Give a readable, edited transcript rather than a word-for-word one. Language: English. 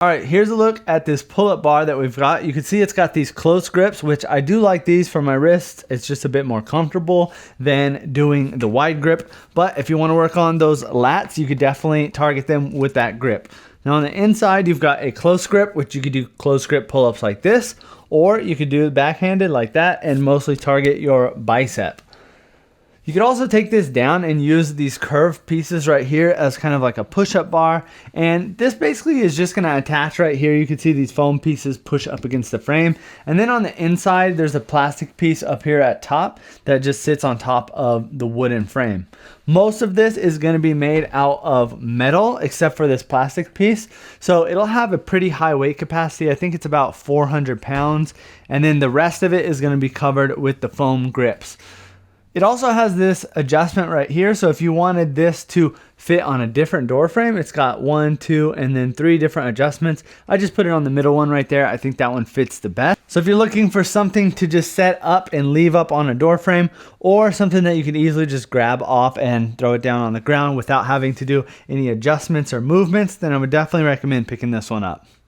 All right, here's a look at this pull-up bar that we've got. You can see it's got these close grips, which I do like these for my wrists. It's just a bit more comfortable than doing the wide grip. But if you want to work on those lats, you could definitely target them with that grip. Now on the inside, you've got a close grip, which you could do close grip pull-ups like this, or you could do it backhanded like that and mostly target your bicep. You could also take this down and use these curved pieces right here as kind of like a push-up bar. And this basically is just going to attach right here. You can see these foam pieces push up against the frame. And then on the inside, there's a plastic piece up here at top that just sits on top of the wooden frame. Most of this is going to be made out of metal, except for this plastic piece. So it'll have a pretty high weight capacity. I think it's about 400 pounds. And then the rest of it is going to be covered with the foam grips. It also has this adjustment right here. So if you wanted this to fit on a different door frame, it's got 1, 2, and then 3 different adjustments. I just put it on the middle one right there. I think that one fits the best. So if you're looking for something to just set up and leave up on a door frame, or something that you can easily just grab off and throw it down on the ground without having to do any adjustments or movements, then I would definitely recommend picking this one up.